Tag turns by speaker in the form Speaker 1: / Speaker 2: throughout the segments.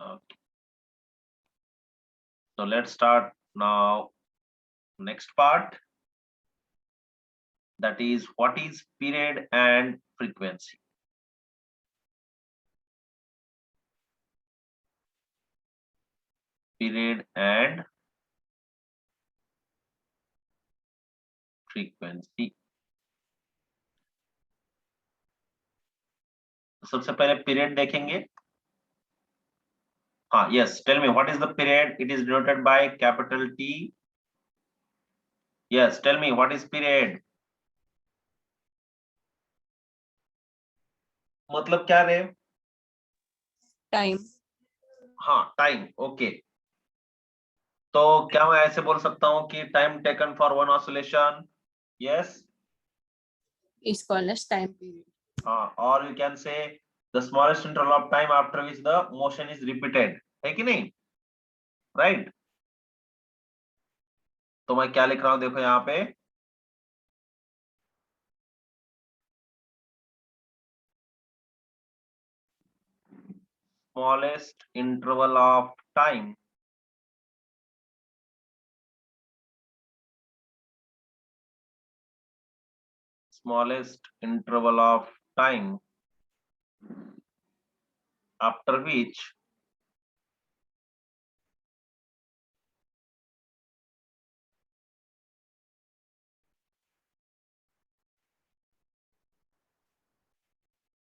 Speaker 1: Okay. So let's start now. Next part, that is what is period and frequency. Period and frequency. सबसे पहले period देखेंगे. हाँ, yes, tell me what is the period? It is denoted by capital T. Yes, tell me what is period? मतलब क्या रे?
Speaker 2: Time.
Speaker 1: हाँ, time. Okay. तो क्या मैं ऐसे बोल सकता हूँ कि time taken for one oscillation? Yes.
Speaker 2: Is called as time period.
Speaker 1: हाँ, और you can say the smallest interval of time after which the motion is repeated. है कि नहीं? राइट. तो मैं क्या लिख रहा हूं, देखो यहाँ पे. Smallest interval of time after which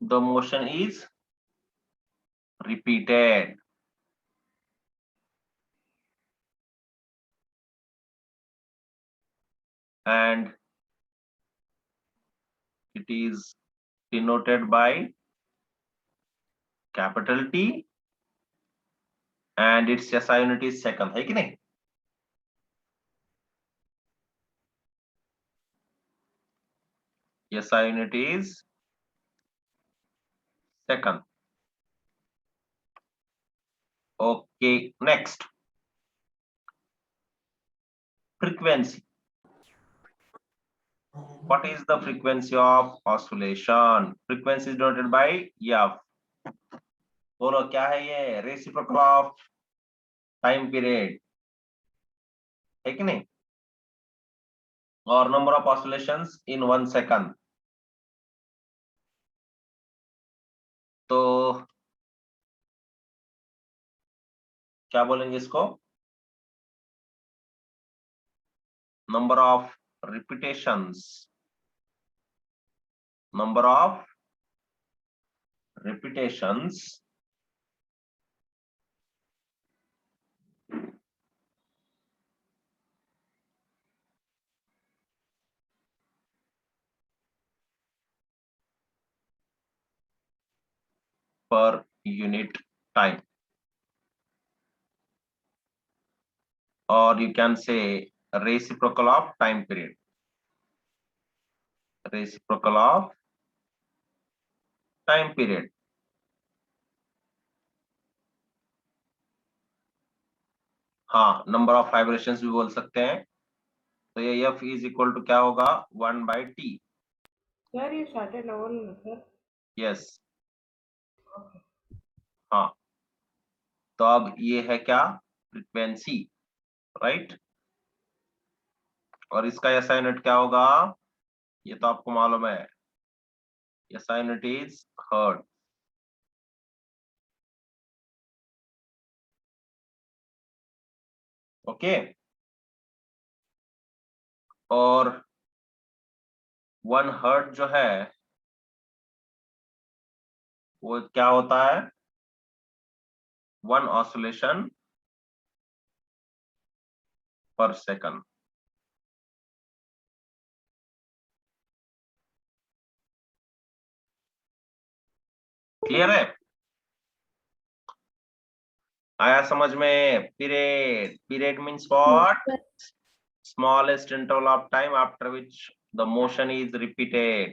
Speaker 1: the motion is repeated. And it is denoted by capital T and its SI unit is second. है कि नहीं? SI unit is second. Okay, next. Frequency. What is the frequency of oscillation? Frequency is denoted by F. बोलो क्या है ये? Reciprocal of time period. है कि नहीं? और number of oscillations in 1 second. तो क्या बोलेंगे इसको? Number of repetitions. Number of repetitions per unit time, or you can say reciprocal of time period. Reciprocal of time period. हाँ, नंबर ऑफ वाइब्रेशंस भी बोल सकते हैं. तो ये F इज इक्वल टू क्या होगा? 1/T.
Speaker 3: Sir, you started now only, sir.
Speaker 1: Yes.
Speaker 3: Okay.
Speaker 1: हाँ, तो अब ये है क्या? फ्रीक्वेंसी. राइट. और इसका SI यूनिट क्या होगा? ये तो आपको मालूम है. SI unit is hertz. Okay. और 1 हर्ट्ज जो है वो क्या होता है? 1 ऑसिलेशन पर सेकंड. क्लियर है? आया समझ में? Period. Period means what? Smallest interval of time after which the motion is repeated.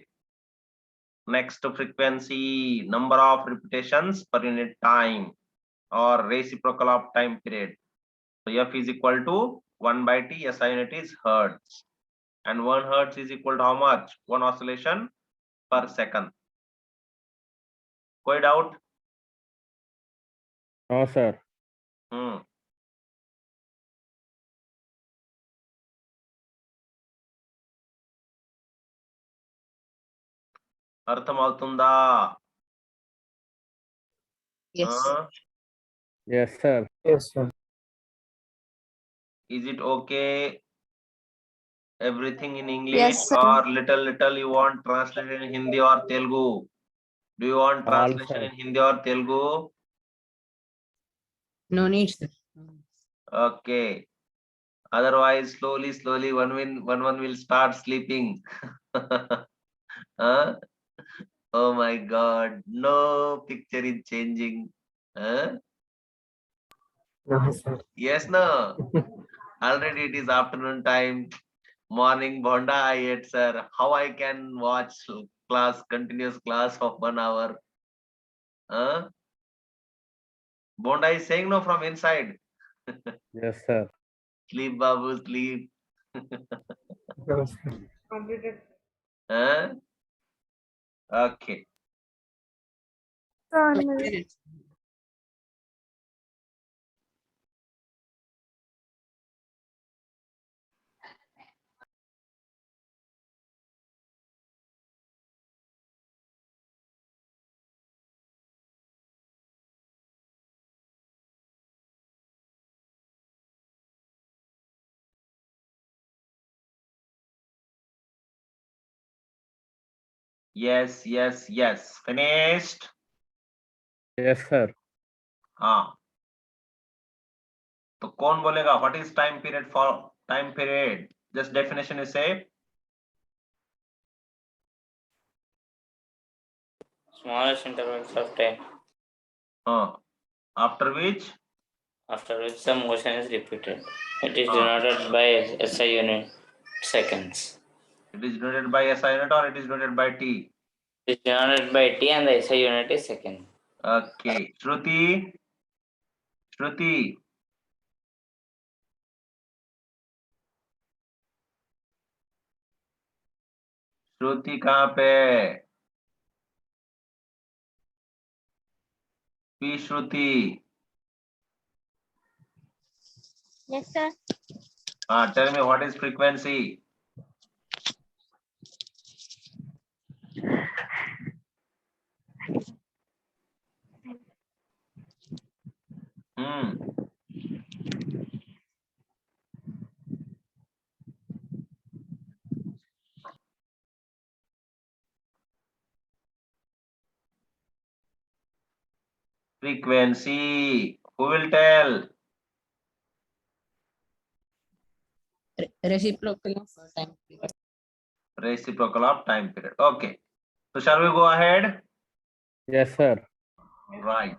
Speaker 1: Next, frequency, number of repetitions per unit time, or reciprocal of time period. So F is equal to 1/T. SI unit is hertz, and 1 hertz is equal to how much? 1 oscillation per second. कोई doubt?
Speaker 4: No, sir.
Speaker 1: అర్థమవుతుందా?
Speaker 2: Yes.
Speaker 4: Yes, sir.
Speaker 5: Yes, sir.
Speaker 1: Is it okay? Everything in English,
Speaker 2: Yes, sir.
Speaker 1: or little you want translation in Hindi or Telugu? Do you want
Speaker 4: All,
Speaker 1: translation
Speaker 4: sir.
Speaker 1: in Hindi or Telugu?
Speaker 2: No need, sir.
Speaker 1: Okay. Otherwise, slowly, one will start sleeping. Huh? Oh my God! No picture is changing. Huh?
Speaker 5: No, sir.
Speaker 1: Yes, no. Already it is afternoon time. Morning bonda I ate, sir. How I can watch continuous class of 1 hour? Huh? Bonda is saying no from inside.
Speaker 4: Yes, sir.
Speaker 1: Sleep, Babu, sleep.
Speaker 5: No, sir.
Speaker 3: Completed.
Speaker 1: Huh? Okay.
Speaker 2: 5 minutes.
Speaker 1: Yes. Finished?
Speaker 4: Yes, sir.
Speaker 1: हाँ. तो कौन बोलेगा? What is time period for time period? Just definition you say.
Speaker 6: Smallest intervals of time
Speaker 1: After which?
Speaker 6: after which the motion is repeated. It is denoted by SI unit seconds.
Speaker 1: It is denoted by SI unit or it is denoted by T?
Speaker 6: It is denoted by T and the SI unit is second.
Speaker 1: Okay. Shruti. Shruti कहाँ पे? P Shruti.
Speaker 7: Yes, sir.
Speaker 1: Tell me what is frequency? Frequency. Who will tell?
Speaker 2: Reciprocal of time period.
Speaker 1: Reciprocal of time period. Okay. So shall we go ahead?
Speaker 4: Yes, sir.
Speaker 1: Right.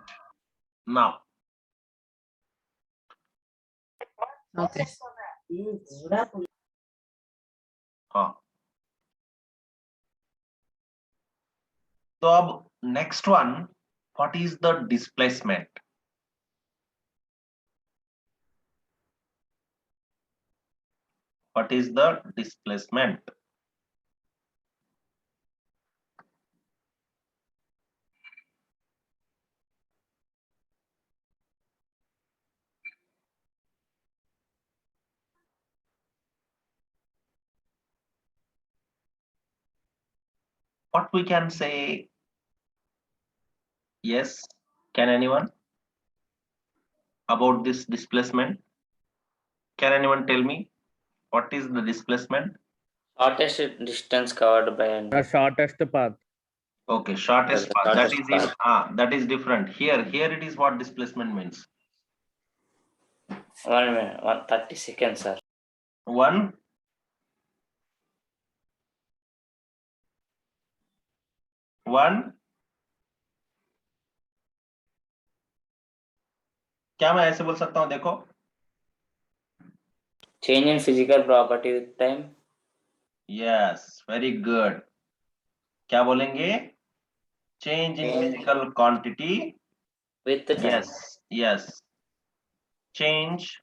Speaker 1: Now.
Speaker 2: Okay.
Speaker 1: So अब next one, what is the displacement? What is the displacement? What we can say? Yes. Can anyone? About this displacement? Can anyone tell me what is the displacement?
Speaker 6: Shortest distance covered by an
Speaker 4: The shortest path.
Speaker 1: Okay, shortest
Speaker 6: The
Speaker 1: path. That
Speaker 6: shortest
Speaker 1: is in, that is different. Here it is what displacement means.
Speaker 6: 1 minute, 30 seconds, sir.
Speaker 1: 1 क्या मैं ऐसे बोल सकता हूँ? देखो,
Speaker 6: Change in physical property with time.
Speaker 1: yes, very good. क्या बोलेंगे? Change in physical quantity
Speaker 6: With the time.
Speaker 1: yes, change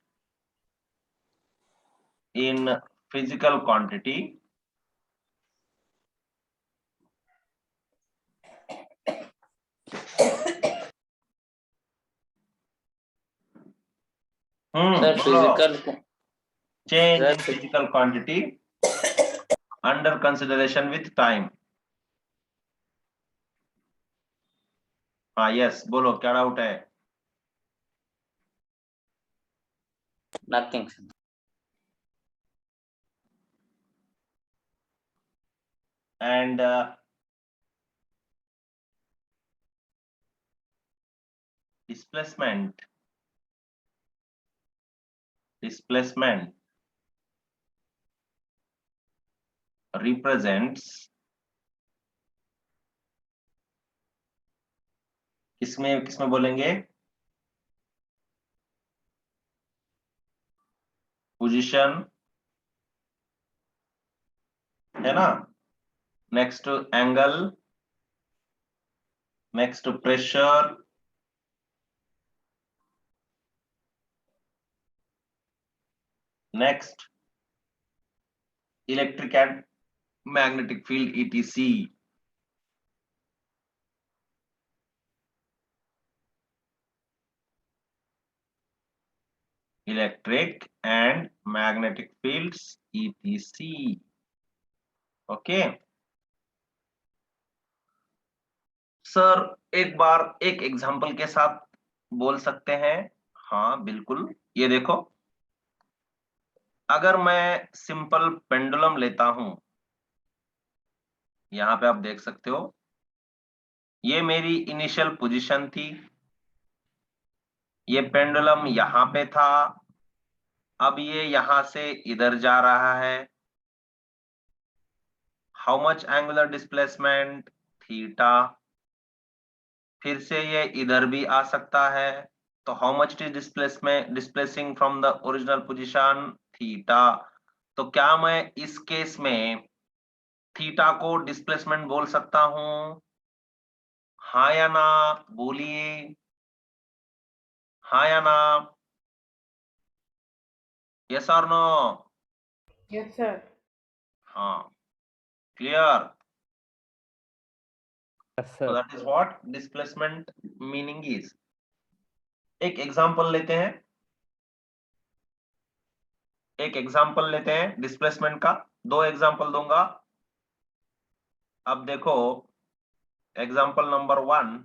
Speaker 1: in physical quantity
Speaker 6: Sir,
Speaker 1: बोलो।
Speaker 6: physical.
Speaker 1: Change
Speaker 6: Sir,
Speaker 1: in physical quantity under consideration with time. हाँ yes, बोलो क्या doubt है?
Speaker 6: nothing. Sir.
Speaker 1: And displacement represents किसमें बोलेंगे? Position है ना, next angle, next pressure, next electric and magnetic field etc. Electric and magnetic fields etc. Okay sir, एक बार एक एग्जांपल के साथ बोल सकते हैं? हाँ बिल्कुल, ये देखो, अगर मैं सिंपल पेंडुलम लेता हूं, यहां पे आप देख सकते हो, ये मेरी इनिशियल पोजीशन थी, ये पेंडुलम यहां पे था, अब ये यहां से इधर जा रहा है, how much angular displacement? Theta. फिर से ये इधर भी आ सकता है, तो how much it is displacing from the original position? Theta. तो क्या मैं इस केस में थीटा को डिस्प्लेसमेंट बोल सकता हूं? हाँ या ना, बोलिए, हाँ या ना, यस और नो?
Speaker 3: Yes, sir.
Speaker 1: हाँ, clear?
Speaker 4: Yes,
Speaker 1: So
Speaker 4: sir.
Speaker 1: that is what displacement meaning is. एक एग्जांपल लेते हैं, डिस्प्लेसमेंट का। 2 एग्जांपल दूंगा। अब देखो, एग्जांपल नंबर 1,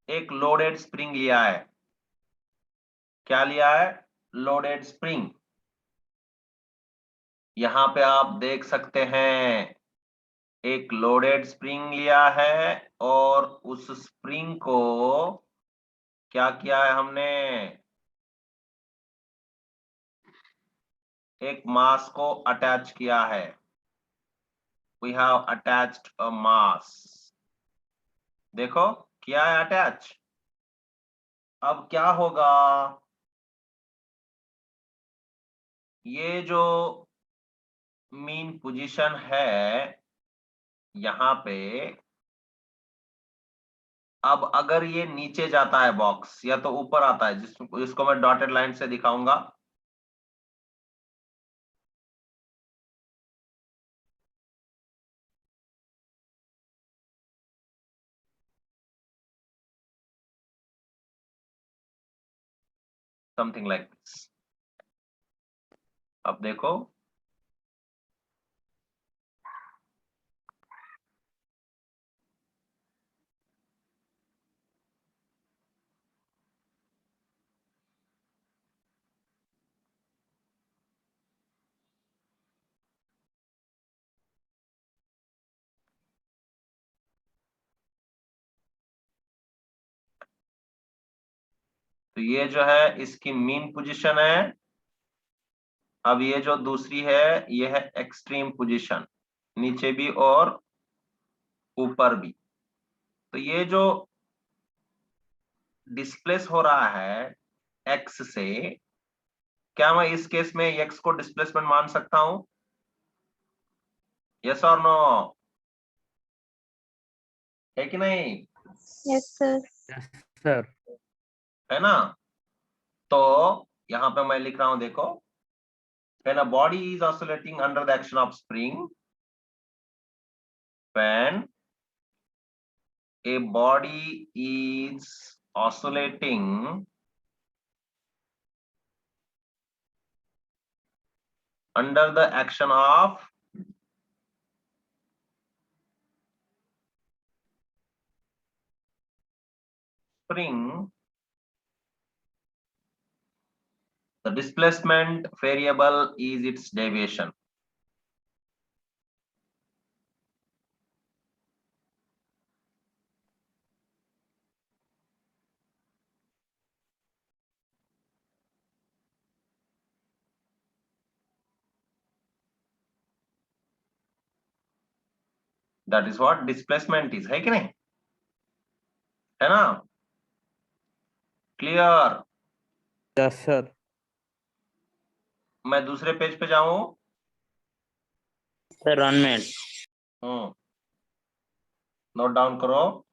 Speaker 1: एक लोडेड स्प्रिंग लिया है। क्या लिया है? Loaded spring. यहां पे आप देख सकते हैं, एक लोडेड स्प्रिंग लिया है और उस स्प्रिंग को क्या किया है हमने? एक मास को अटैच किया है। We have attached a mass. देखो, किया है अटैच। अब क्या होगा? ये जो मीन पोजीशन है यहां पे, अब अगर ये नीचे जाता है बॉक्स, या तो ऊपर आता है, जिसको मैं डॉटेड लाइन से दिखाऊंगा, समथिंग लाइक दिस। अब देखो, तो ये जो है इसकी मीन पोजीशन है। अब ये जो दूसरी है, ये है एक्सट्रीम पोजीशन, नीचे भी और ऊपर भी। तो ये जो डिस्प्लेस हो रहा है एक्स से, क्या मैं इस केस में एक्स को डिस्प्लेसमेंट मान सकता हूं? यस और नो? है कि नहीं?
Speaker 7: Yes, sir.
Speaker 4: Yes, sir.
Speaker 1: है ना? तो यहां पे मैं लिख रहा हूं, देखो, when a body is oscillating under the action of spring, when a body is oscillating under the action of spring, the displacement variable is its deviation. That is what displacement is, है कि नहीं, है ना? Clear?
Speaker 4: Yes, sir.
Speaker 1: मैं दूसरे page पे जाऊं?
Speaker 6: Sir, 1 minute.
Speaker 1: Note down करो.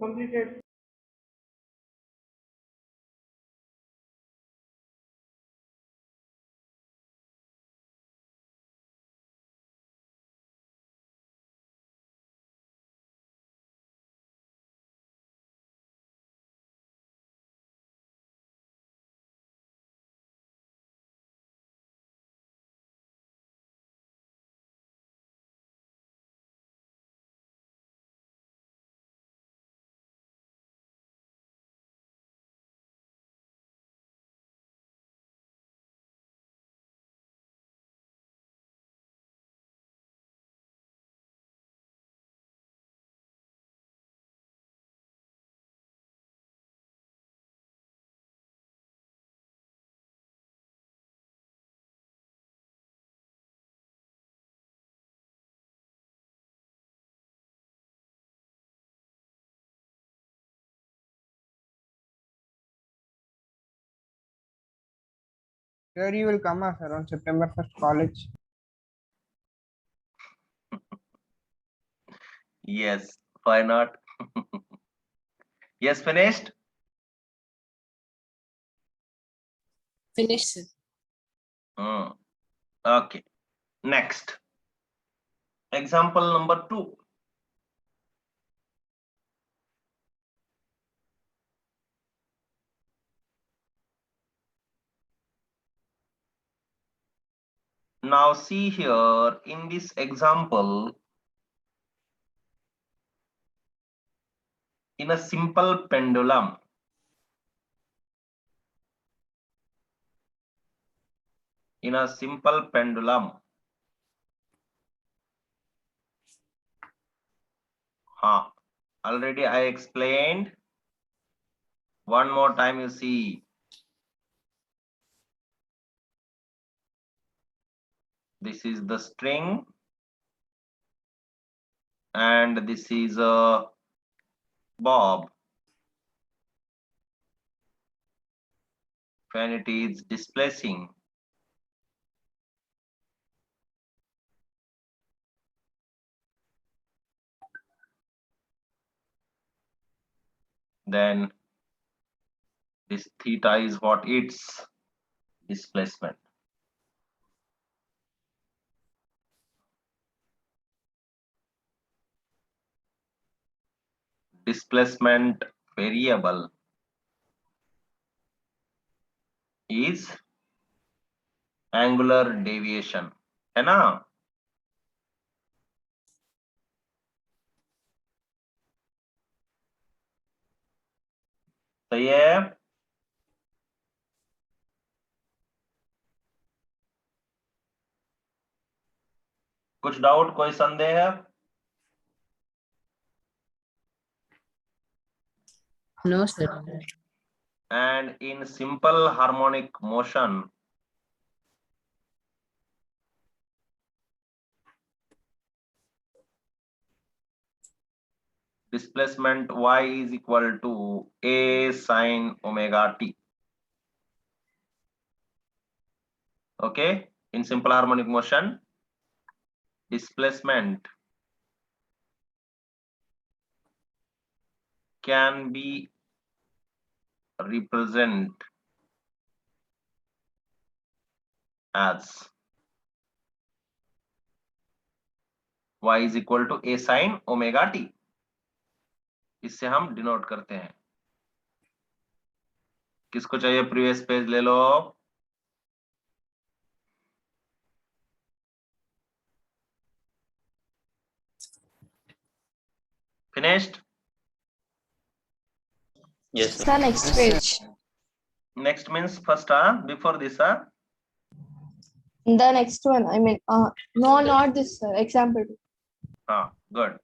Speaker 3: Completed.
Speaker 8: Sir, you will come, sir, on September 1st college.
Speaker 1: Yes, why not? Yes, finished?
Speaker 2: Finish, sir.
Speaker 1: Okay, next. Example number 2. Now see here in this example, in a simple pendulum, already I explained. One more time you see. This is the string and this is a bob. When it is displacing, then this theta is what its displacement. Displacement variable is angular deviation, है ना? सही है? कुछ doubt, कोई संदेह है?
Speaker 2: No, sir.
Speaker 1: And in simple harmonic motion, displacement y is equal to a sine omega t. Okay, in simple harmonic motion, displacement can be represented as y is equal to a sin omega t. इससे हम denote करते हैं. किसको चाहिए previous page ले लो. Finished?
Speaker 6: Yes, sir.
Speaker 3: Sir, next page.
Speaker 1: Next means first, before this,
Speaker 3: The next one, I mean, no, not this, sir. Example.
Speaker 1: good.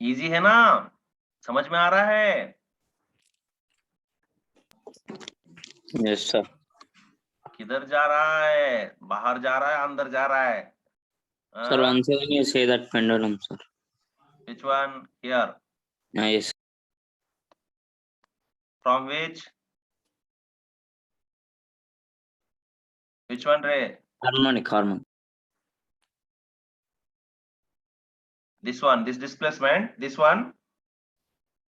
Speaker 1: Easy है ना, समझ में आ रहा है.
Speaker 6: Yes, sir.
Speaker 1: किधर जा रहा है, बाहर जा रहा है, अंदर जा रहा है.
Speaker 6: Sir, once again you say that pendulum, sir.
Speaker 1: Which one? Here.
Speaker 6: Yes.
Speaker 1: From which? Which one, Ray?
Speaker 6: Harmonic.
Speaker 1: This one, this displacement, this one.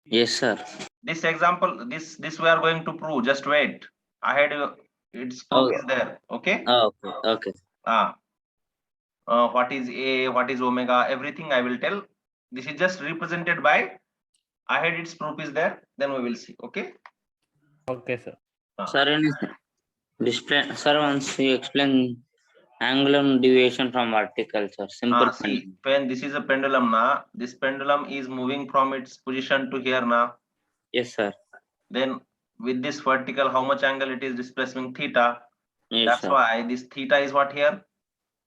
Speaker 6: Yes, sir.
Speaker 1: This example, this we are going to prove. Just wait. Ahead, its proof is there. Okay.
Speaker 6: Okay.
Speaker 1: What is A, what is omega, everything I will tell. This is just represented by, ahead its proof is there, then we will see. Okay.
Speaker 4: Okay, sir.
Speaker 6: Sir, in display, sir, once you explain angular deviation from vertical, sir. Simple.
Speaker 1: See, when this is a pendulum na, this pendulum is moving from its position to here na.
Speaker 6: Yes, sir.
Speaker 1: Then with this vertical, how much angle it is displacing theta.
Speaker 6: Yes,
Speaker 1: That's
Speaker 6: sir.
Speaker 1: why this theta is what here?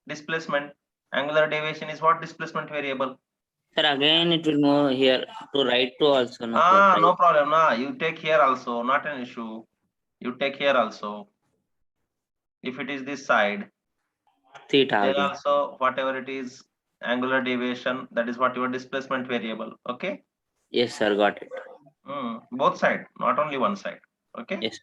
Speaker 1: Displacement. Angular deviation is what? Displacement variable.
Speaker 6: Sir, again it will move here to right to also. No, sir, right.
Speaker 1: No problem. You take here also, not an issue. You take here also. If it is this side,
Speaker 6: Theta.
Speaker 1: then
Speaker 6: again.
Speaker 1: also whatever it is, angular deviation, that is what your displacement variable. Okay.
Speaker 6: Yes, sir. Got it.
Speaker 1: Both side, not only one side. Okay.
Speaker 6: Yes.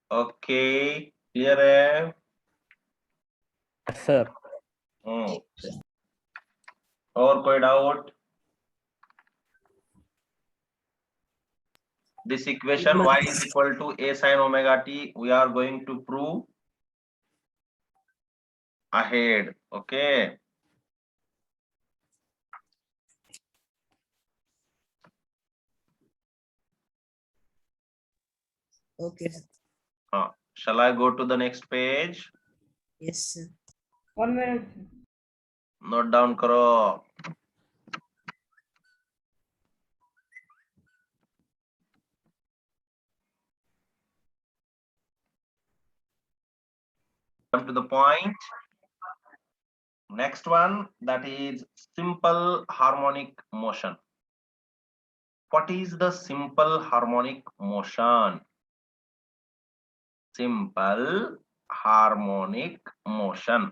Speaker 1: Okay, clear है?
Speaker 4: Yes, sir.
Speaker 1: और कोई doubt? This equation y is equal to a sin omega t, we are going to prove ahead. Okay.
Speaker 2: Okay, sir.
Speaker 1: Shall I go to the next page?
Speaker 2: Yes, sir.
Speaker 3: 1 minute.
Speaker 1: Note down karo. Come to the point. Next one, that is simple harmonic motion. What is the simple harmonic motion? Simple harmonic motion.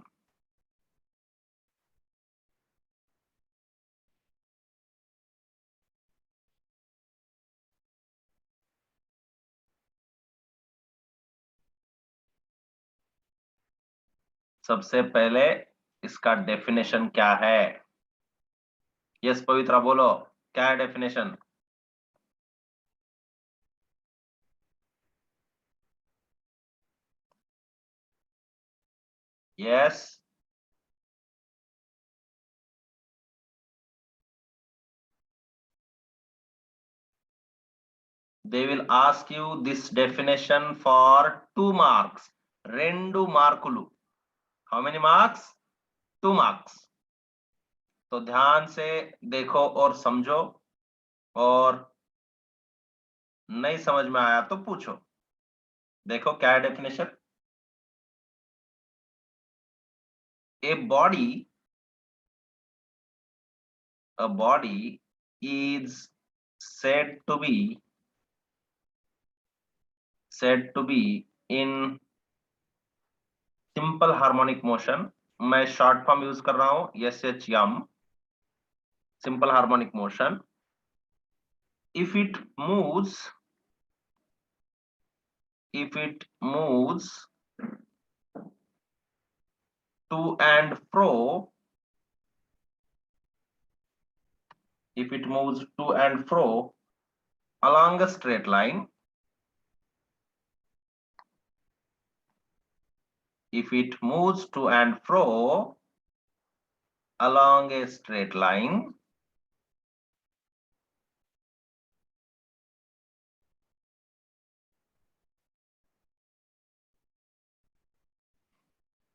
Speaker 1: सबसे पहले इसका definition क्या है? Yes पवित्रा बोलो, क्या है definition? Yes, they will ask you this definition for 2 marks. Rendu markulu. How many marks? 2 marks. तो ध्यान से देखो और समझो, और नहीं समझ में आया तो पूछो. देखो क्या है definition. A body is said to be in simple harmonic motion. मैं शॉर्ट फॉर्म यूज कर रहा हूं, SHM. Simple harmonic motion if it moves if it moves to and fro, if it moves to and fro along a straight line, if it moves to and fro along a straight line,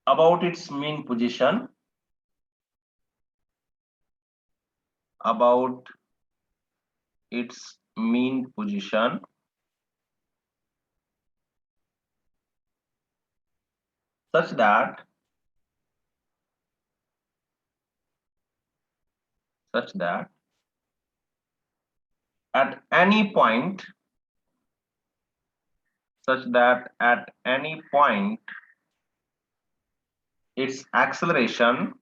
Speaker 1: about its mean position, about its mean position, such that at any point, its acceleration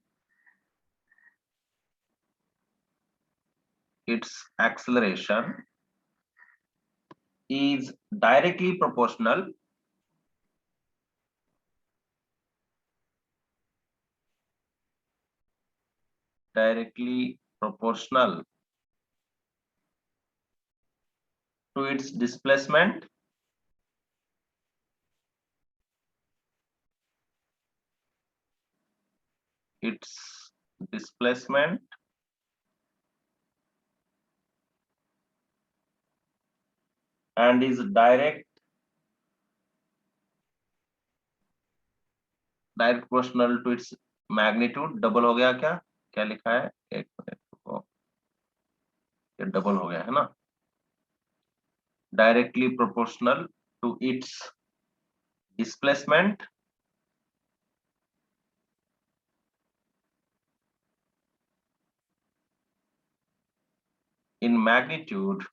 Speaker 1: is directly proportional to its displacement, and is direct proportional to its magnitude. Double हो गया क्या? क्या लिखा है? एक minute रुको, ये double हो गया है ना? Directly proportional to its displacement in magnitude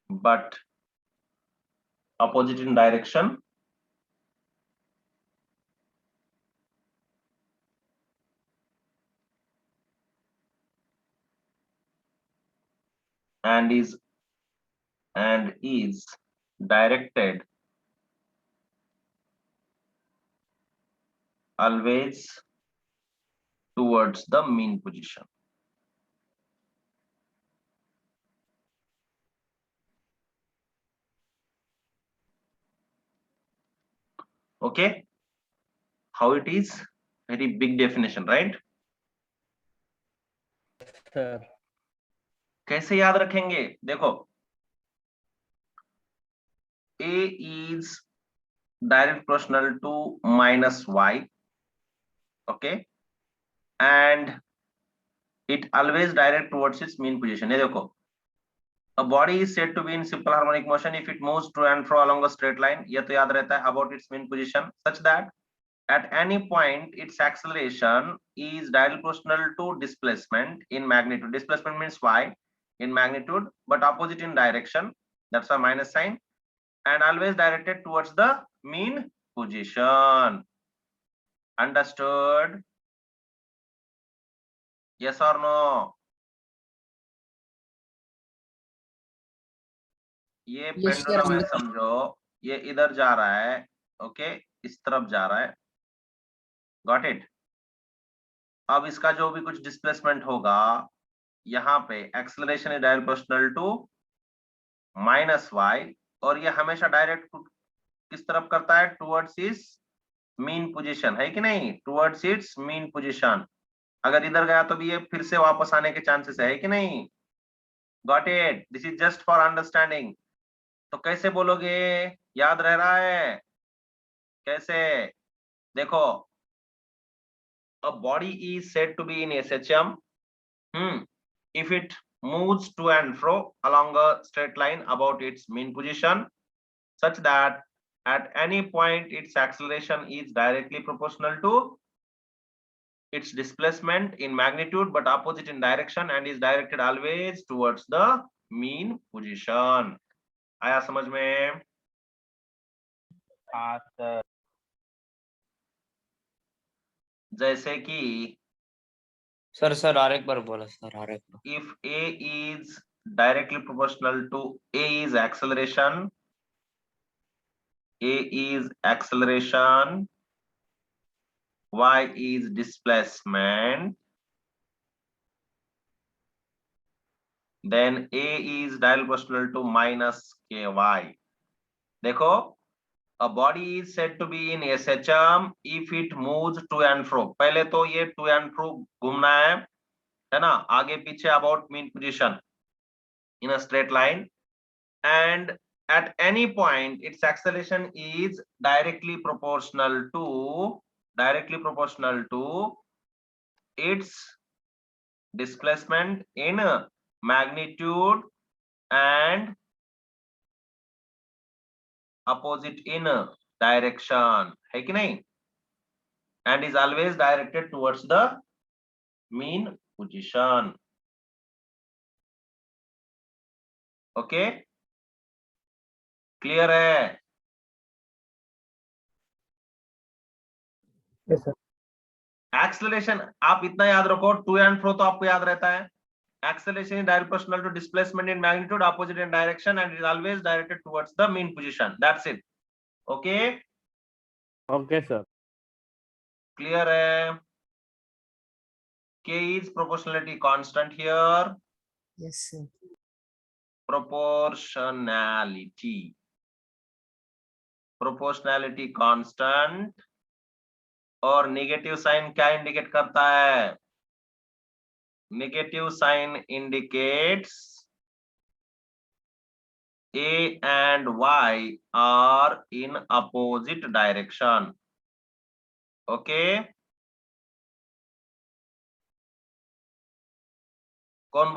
Speaker 1: but opposite in direction, and is directed always towards the mean position. Okay, how it is? Very big definition, right?
Speaker 4: Sir.
Speaker 1: कैसे याद रखेंगे? देखो, A is direct proportional to minus y, okay, and it always direct towards its mean position. ये देखो, a body is said to be in simple harmonic motion if it moves to and fro along a straight line. ये तो याद रहता है, about its mean position, such that at any point its acceleration is directly proportional to displacement in magnitude. Displacement means y in magnitude, but opposite in direction. That's a minus sign, and always directed towards the mean position. Understood? Yes or no? ये
Speaker 2: Yes, sir,
Speaker 1: pendulum है,
Speaker 2: understood.
Speaker 1: समझो, ये इधर जा रहा है, okay, इस तरफ जा रहा है, गॉट इट? अब इसका जो भी कुछ डिस्प्लेसमेंट होगा, यहाँ पे acceleration is direct proportional to minus Y, और ये हमेशा डायरेक्ट किस तरफ करता है? टुवर्ड्स इट्स मीन पोजीशन, है कि नहीं? Towards it's mean position. अगर इधर गया तो भी ये फिर से वापस आने के चांसेस है कि नहीं? Got it? This is just for understanding. तो कैसे बोलोगे? याद रह रहा है कैसे? देखो, a body is said to be in SHM if it moves to and fro along a straight line about its mean position, such that at any point its acceleration is directly proportional to its displacement in magnitude but opposite in direction, and is directed always towards the mean position. आया समझ में?
Speaker 4: हाँ sir.
Speaker 1: जैसे कि
Speaker 6: sir और एक बार बोला sir, और एक बार.
Speaker 1: if A is directly proportional to A is acceleration. A is acceleration. Y is displacement. Then A is directly proportional to minus ky. देखो, a body is said to be in SHM if it moves to and fro. पहले तो ये to and fro घूमना है ना, आगे पीछे about mean position in a straight line, and at any point its acceleration is directly proportional to its displacement in magnitude and opposite in direction, है कि नहीं, and is always directed towards the mean position. Okay, clear है?
Speaker 5: Yes, sir.
Speaker 1: Acceleration आप इतना याद रखो, to and fro तो आपको याद रहता है. Acceleration is direct proportional to displacement in magnitude, opposite in direction, and is always directed towards the mean position. That's it. Okay,
Speaker 4: Okay, sir.
Speaker 1: clear है? K is proportionality constant here.
Speaker 2: Yes, sir.
Speaker 1: Proportionality constant. और negative sign क्या indicate करता है? Negative sign indicates A and Y are in opposite direction. Okay, कौन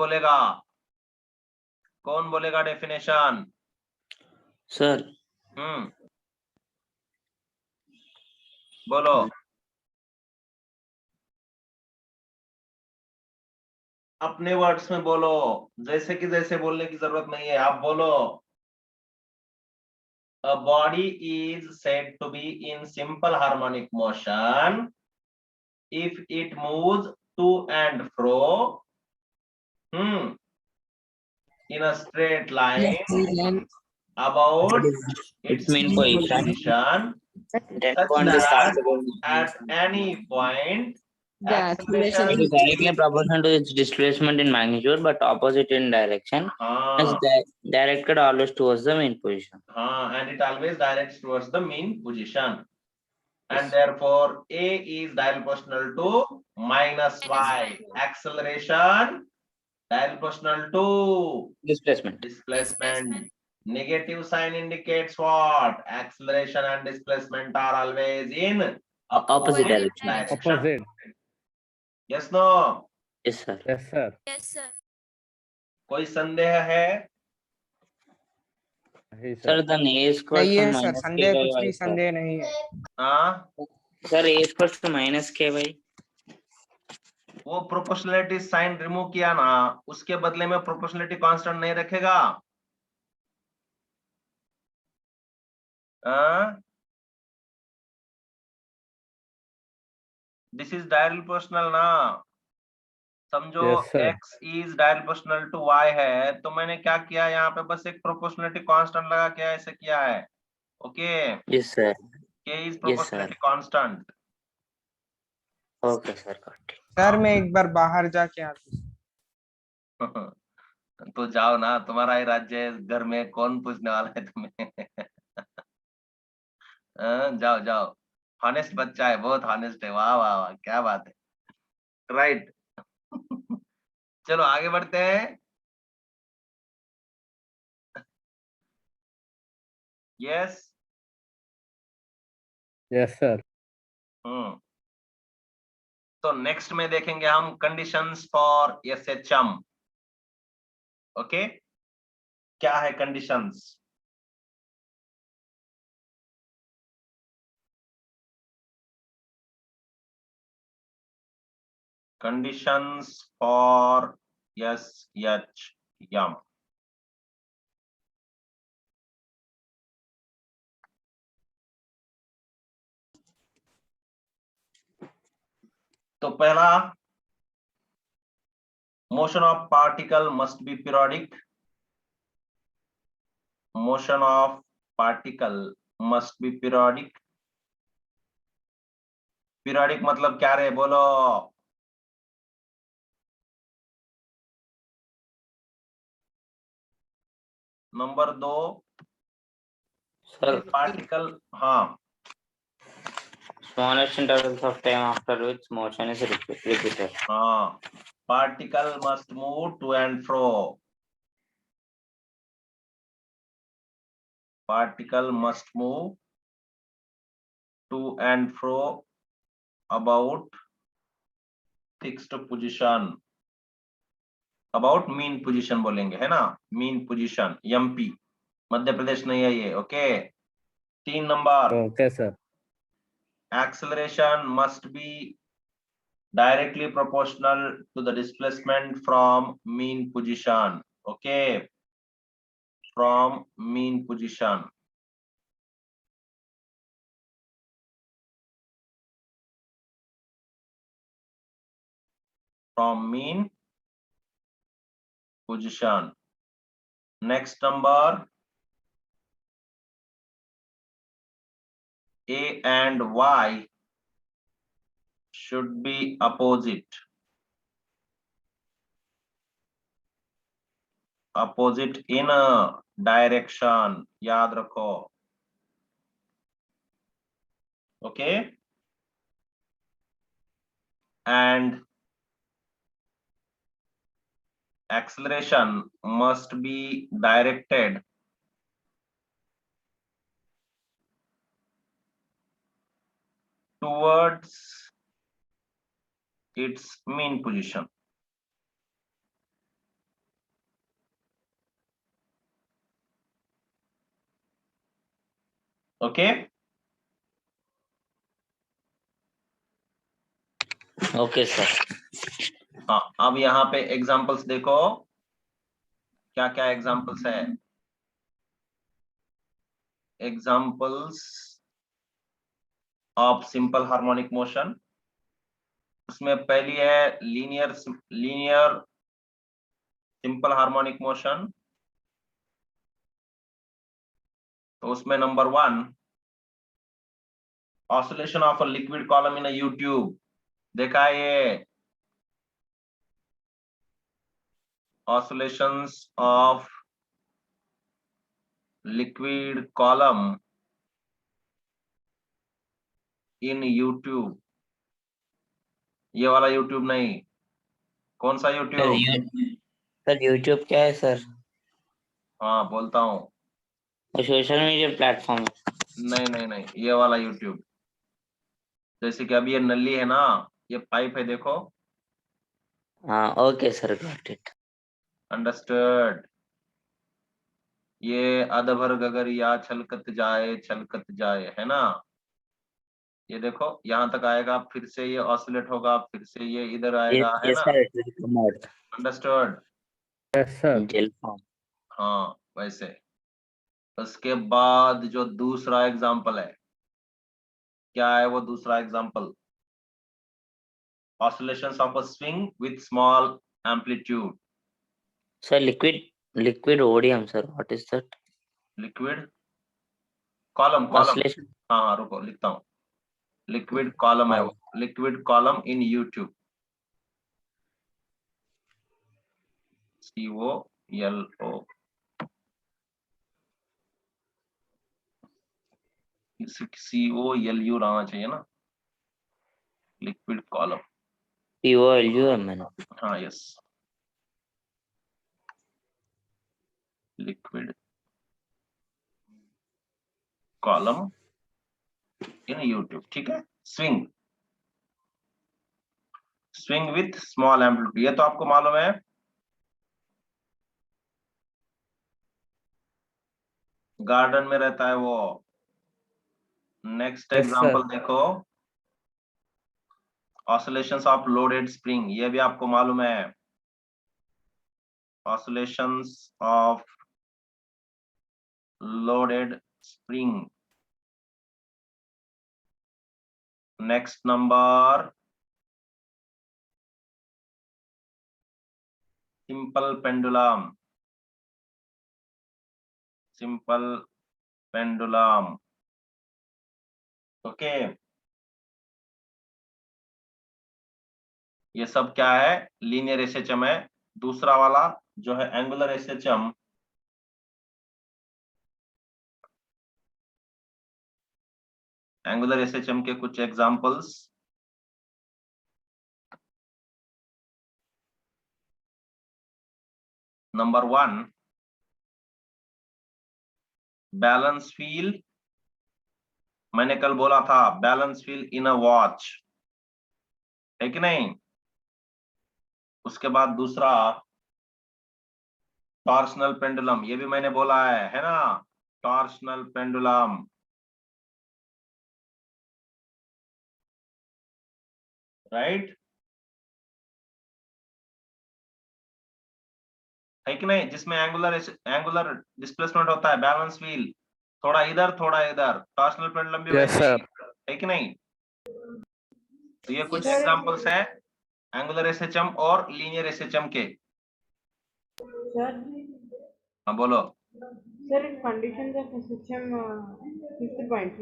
Speaker 1: बोलेगा definition?
Speaker 6: sir.
Speaker 1: बोलो. अपने words में बोलो, जैसे बोलने की जरूरत नहीं है, आप बोलो. A body is said to be in simple harmonic motion if it moves to and fro in a straight line about
Speaker 6: Its
Speaker 1: its
Speaker 6: mean
Speaker 1: mean
Speaker 6: position.
Speaker 1: position,
Speaker 6: That
Speaker 1: such
Speaker 6: point is
Speaker 1: that
Speaker 6: started.
Speaker 1: at any point
Speaker 3: The acceleration
Speaker 6: It is directly proportional to its displacement in magnitude, but opposite in direction. Is directed always towards the mean position.
Speaker 1: and it always directs towards the mean position, and
Speaker 6: Yes.
Speaker 1: therefore A is directly proportional to minus y. Acceleration directly proportional to
Speaker 6: Displacement.
Speaker 1: displacement. Negative sign indicates what? Acceleration and displacement are always in
Speaker 6: Opposite direction.
Speaker 4: Opposite.
Speaker 1: Yes, no?
Speaker 6: Yes, sir.
Speaker 4: Yes, sir.
Speaker 7: Yes, sir.
Speaker 1: कोई संदेह है?
Speaker 4: Hey,
Speaker 6: Sir,
Speaker 4: sir.
Speaker 6: then A is equals
Speaker 8: नहीं
Speaker 6: to
Speaker 8: है sir,
Speaker 6: minus
Speaker 8: संदेह
Speaker 6: k
Speaker 8: कुछ
Speaker 6: by
Speaker 8: भी
Speaker 6: y, sir.
Speaker 8: संदेह नहीं है.
Speaker 1: हाँ,
Speaker 6: Sir, A is equals to minus k by.
Speaker 1: वो प्रोपोर्शनलिटी साइन रिमूव किया ना, उसके बदले में प्रोपोर्शनलिटी कांस्टेंट नहीं रखेगा. दिस इज डायरेक्टली प्रोपोर्शनल ना, समझो.
Speaker 4: Yes, sir.
Speaker 1: x is directly proportional to y है, तो मैंने क्या किया यहाँ पे, बस एक प्रोपोर्शनलिटी कांस्टेंट लगा के ऐसे किया है. Okay,
Speaker 6: Yes, sir.
Speaker 1: k is proportionality constant.
Speaker 6: Okay, sir. Got it.
Speaker 8: Sir मैं एक बार बाहर जाके आता हूँ.
Speaker 1: तो जाओ ना, तुम्हारा ही राज्य है, घर में कौन पूछने वाला है तुम्हें. जाओ जाओ, हॉनेस्ट बच्चा है, बहुत हॉनेस्ट है. वाह वाह वाह, क्या बात है. राइट. चलो आगे बढ़ते हैं. यस.
Speaker 4: Yes, sir.
Speaker 1: तो नेक्स्ट में देखेंगे हम कंडीशंस फॉर एसएचएम. ओके, क्या है कंडीशंस? Conditions for SHM. तो पहला, motion of particle must be periodic. Motion of particle must be periodic. Periodic मतलब क्या रे बोलो? नंबर 2,
Speaker 6: Sir,
Speaker 1: पार्टिकल, हाँ,
Speaker 6: smallest intervals of time after which motion is repeated.
Speaker 1: हाँ, particle must move to and fro. Particle must move to and fro about fixed position. About mean position बोलेंगे, है ना? Mean position, MP, Madhya Pradesh नहीं है ये, okay? 3 number,
Speaker 4: Okay, sir.
Speaker 1: acceleration must be directly proportional to the displacement from mean position, okay? From mean position. From mean position. Next number, A and Y should be opposite. Opposite in a direction, याद रखो, okay? And acceleration must be directed towards its mean position. Okay?
Speaker 6: Okay, sir.
Speaker 1: हाँ, अब यहाँ पे examples देखो, क्या क्या examples है? Examples of simple harmonic motion, उसमें पहली है लीनियर सिंपल हार्मोनिक मोशन, तो उसमें number 1, oscillation of a liquid column in a U-tube, देखा है ये? Oscillations of liquid column in U-tube. ये वाला YouTube नहीं, कौन सा
Speaker 6: Sir,
Speaker 1: YouTube?
Speaker 6: sir, YouTube क्या है सर?
Speaker 1: हाँ बोलता हूँ,
Speaker 6: वो सोशल मीडिया प्लेटफॉर्म।
Speaker 1: नहीं नहीं नहीं, ये वाला YouTube। जैसे कि अभी ये नली है ना, ये पाइप है, देखो,
Speaker 6: हाँ, okay sir, got it.
Speaker 1: Understood? ये अधभर गगरिया छलकत जाए, है ना? ये देखो यहाँ तक आएगा, फिर से ये ऑसिलेट होगा, फिर से ये इधर आएगा, है
Speaker 6: Yes,
Speaker 1: ना?
Speaker 6: sir, it will come out
Speaker 1: understood?
Speaker 4: Yes, sir.
Speaker 6: in gel form.
Speaker 1: हाँ वैसे। उसके बाद जो दूसरा एग्जाम्पल है, क्या है वो दूसरा example? Oscillations of a swing with small amplitude.
Speaker 6: Sir, liquid ODM, sir. What is that?
Speaker 1: Liquid column,
Speaker 6: Oscillation.
Speaker 1: हाँ हाँ रुको लिखता हूँ, लिक्विड कॉलम है वो, liquid column in YouTube, COLO, COLU रहना चाहिए ना, लिक्विड कॉलम,
Speaker 6: POLUM, man.
Speaker 1: हाँ yes, liquid column in YouTube, ठीक है? स्विंग विथ स्मॉल एम्पलीट्यूड, ये तो आपको मालूम है। गार्डन में रहता है वो। Next
Speaker 4: Yes,
Speaker 1: example
Speaker 4: sir.
Speaker 1: देखो, ऑसिलेशंस ऑफ लोडेड स्प्रिंग, ये भी आपको मालूम है। Oscillations of loaded spring. Next number, simple pendulum. Simple pendulum. Okay. ये सब क्या है? लीनियर एसएचएम है. दूसरा वाला जो है एंगुलर एसएचएम, एंगुलर एसएचएम के कुछ एग्जांपल्स. Number 1, balance wheel. मैंने कल बोला था balance wheel in a watch, है कि नहीं? उसके बाद दूसरा टॉर्शनल पेंडुलम, ये भी मैंने बोला है ना? Torsional pendulum. राइट, है कि नहीं? जिसमें एंगुलर डिस्प्लेसमेंट होता है, बैलेंस व्हील थोड़ा इधर थोड़ा इधर. टॉर्शनल पेंडुलम भी
Speaker 4: Yes,
Speaker 1: वैसे ही,
Speaker 4: sir.
Speaker 1: है कि नहीं? तो ये कुछ
Speaker 2: Yes, sir.
Speaker 1: एग्जांपल्स है एंगुलर एसएचएम और लीनियर एसएचएम के.
Speaker 9: Sir,
Speaker 1: हाँ बोलो.
Speaker 9: sir, in conditions of SHM, fifth point,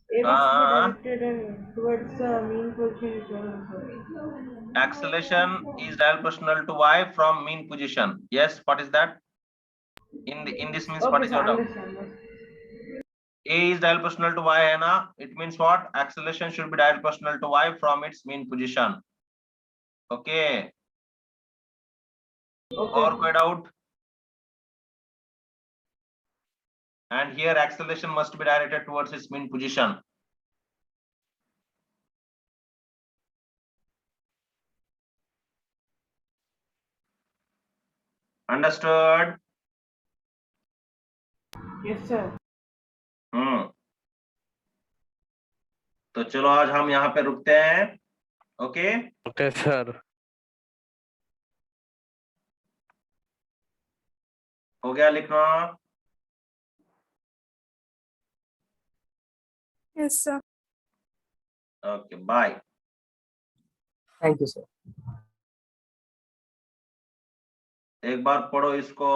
Speaker 9: A
Speaker 1: हाँ,
Speaker 9: must be directed towards the mean position. Sir.
Speaker 1: Acceleration is diagonal proportional to y from mean position. Yes, what is that? In this means what
Speaker 9: Okay,
Speaker 1: is
Speaker 9: sir,
Speaker 1: your doubt?
Speaker 9: understand.
Speaker 1: A is diagonal proportional to y है ना? It means what? Acceleration should be diagonal proportional to y from its mean position. Okay. और कोई doubt? And here acceleration must be directed towards its mean position. Understood?
Speaker 9: Yes, sir.
Speaker 1: तो चलो आज हम यहाँ पे रुकते हैं. ओके.
Speaker 4: Okay, sir.
Speaker 1: हो गया लिखना?
Speaker 3: Yes, sir.
Speaker 1: Okay, bye.
Speaker 5: Thank you, sir.
Speaker 1: एक बार पढ़ो इसको.